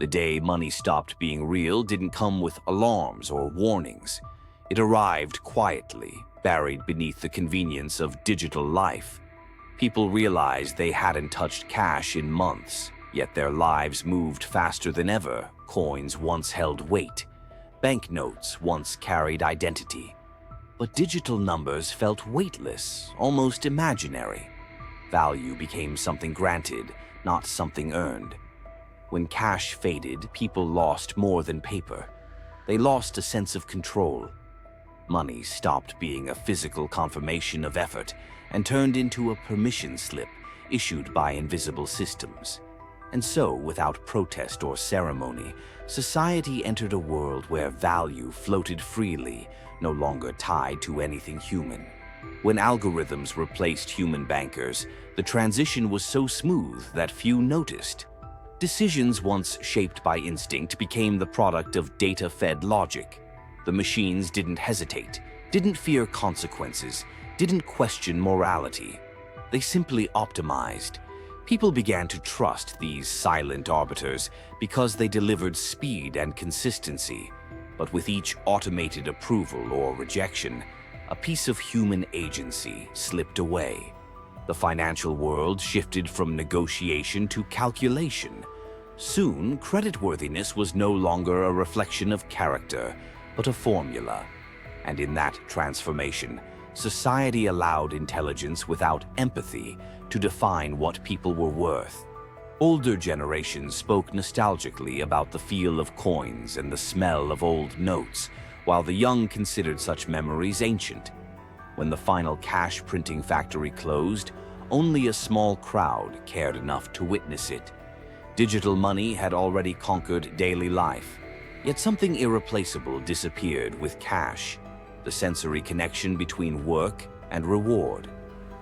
The day money stopped being real didn't come with alarms or warnings. It arrived quietly, buried beneath the convenience of digital life. People realized they hadn't touched cash in months, yet their lives moved faster than ever. Coins once held weight. Banknotes once carried identity. But digital numbers felt weightless, almost imaginary. Value became something granted, not something earned. When cash faded, people lost more than paper. They lost a sense of control. Money stopped being a physical confirmation of effort and turned into a permission slip issued by invisible systems. And so, without protest or ceremony, society entered a world where value floated freely, no longer tied to anything human. When algorithms replaced human bankers, the transition was so smooth that few noticed. Decisions once shaped by instinct became the product of data-fed logic. The machines didn't hesitate, didn't fear consequences, didn't question morality. They simply optimized. People began to trust these silent arbiters because they delivered speed and consistency. But with each automated approval or rejection, a piece of human agency slipped away. The financial world shifted from negotiation to calculation. Soon, creditworthiness was no longer a reflection of character, but a formula. And in that transformation, society allowed intelligence without empathy to define what people were worth. Older generations spoke nostalgically about the feel of coins and the smell of old notes, while the young considered such memories ancient. When the final cash printing factory closed, only a small crowd cared enough to witness it. Digital money had already conquered daily life, yet something irreplaceable disappeared with cash: the sensory connection between work and reward.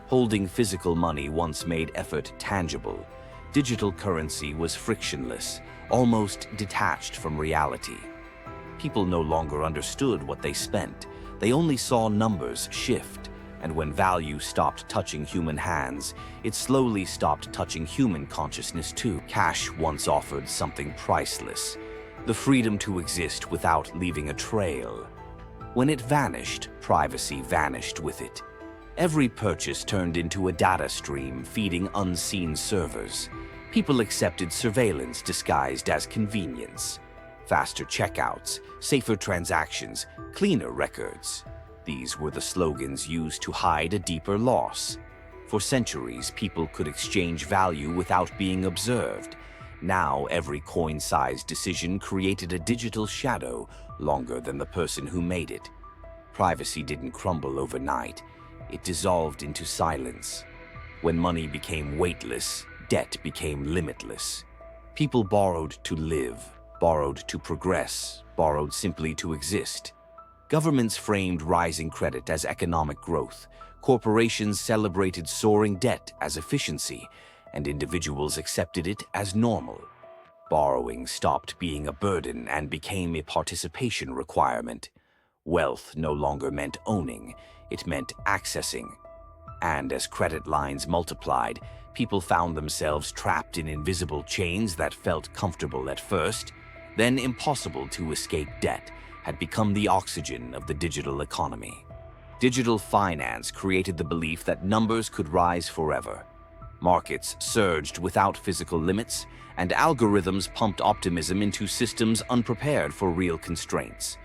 Holding physical money once made effort tangible. Digital currency was frictionless, almost detached from reality. People no longer understood what they spent. They only saw numbers shift. And when value stopped touching human hands, it slowly stopped touching human consciousness too. Cash once offered something priceless: the freedom to exist without leaving a trail. When it vanished, privacy vanished with it. Every purchase turned into a data stream feeding unseen servers. People accepted surveillance disguised as convenience. Faster checkouts, safer transactions, cleaner records. These were the slogans used to hide a deeper loss. For centuries, people could exchange value without being observed. Now, every coin-sized decision created a digital shadow longer than the person who made it. Privacy didn't crumble overnight. It dissolved into silence. When money became weightless, debt became limitless. People borrowed to live, borrowed to progress, borrowed simply to exist. Governments framed rising credit as economic growth. Corporations celebrated soaring debt as efficiency, and individuals accepted it as normal. Borrowing stopped being a burden and became a participation requirement. Wealth no longer meant owning, it meant accessing. And as credit lines multiplied, people found themselves trapped in invisible chains that felt comfortable at first, then impossible to escape. Debt had become the oxygen of the digital economy. Digital finance created the belief that numbers could rise forever. Markets surged without physical limits, and algorithms pumped optimism into systems unprepared for real constraints.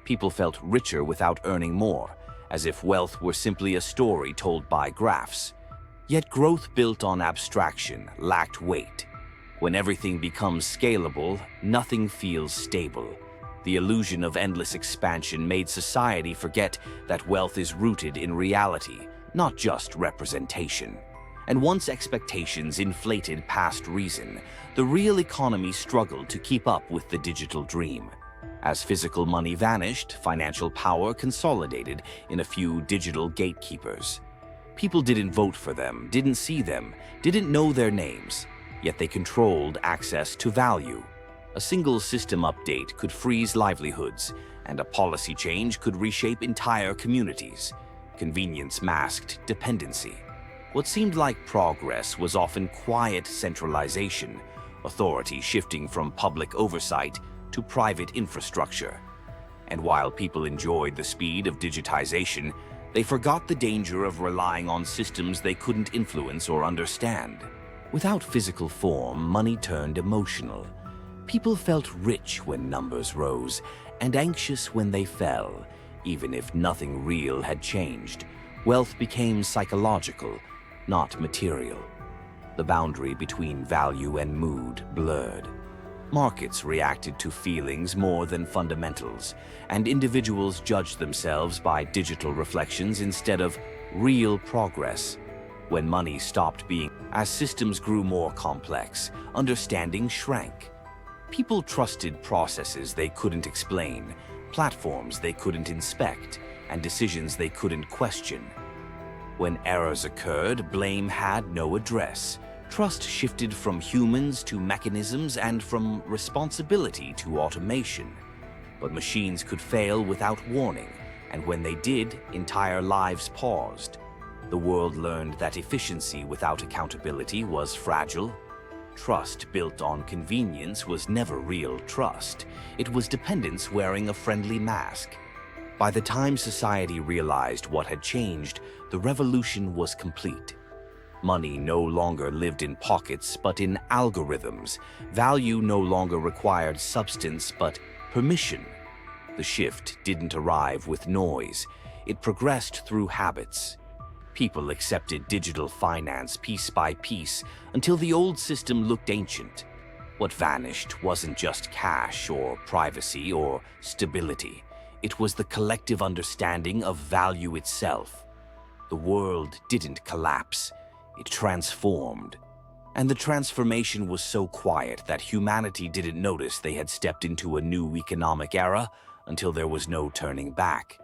People felt richer without earning more, as if wealth were simply a story told by graphs. Yet growth built on abstraction lacked weight. When everything becomes scalable, nothing feels stable. The illusion of endless expansion made society forget that wealth is rooted in reality, not just representation. And once expectations inflated past reason, the real economy struggled to keep up with the digital dream. As physical money vanished, financial power consolidated in a few digital gatekeepers. People didn't vote for them, didn't see them, didn't know their names, yet they controlled access to value. A single system update could freeze livelihoods, and a policy change could reshape entire communities. Convenience masked dependency. What seemed like progress was often quiet centralization, authority shifting from public oversight to private infrastructure. And while people enjoyed the speed of digitization, they forgot the danger of relying on systems they couldn't influence or understand. Without physical form, money turned emotional. People felt rich when numbers rose and anxious when they fell. Even if nothing real had changed, wealth became psychological, not material. The boundary between value and mood blurred. Markets reacted to feelings more than fundamentals, and individuals judged themselves by digital reflections instead of real progress. When money stopped being, as systems grew more complex, understanding shrank. People trusted processes they couldn't explain, platforms they couldn't inspect, and decisions they couldn't question. When errors occurred, blame had no address. Trust shifted from humans to mechanisms and from responsibility to automation. But machines could fail without warning, and when they did, entire lives paused. The world learned that efficiency without accountability was fragile. Trust built on convenience was never real trust. It was dependence wearing a friendly mask. By the time society realized what had changed, the revolution was complete. Money no longer lived in pockets, but in algorithms. Value no longer required substance, but permission. The shift didn't arrive with noise. It progressed through habits. People accepted digital finance piece by piece until the old system looked ancient. What vanished wasn't just cash or privacy or stability. It was the collective understanding of value itself. The world didn't collapse. It transformed. And the transformation was so quiet that humanity didn't notice they had stepped into a new economic era until there was no turning back.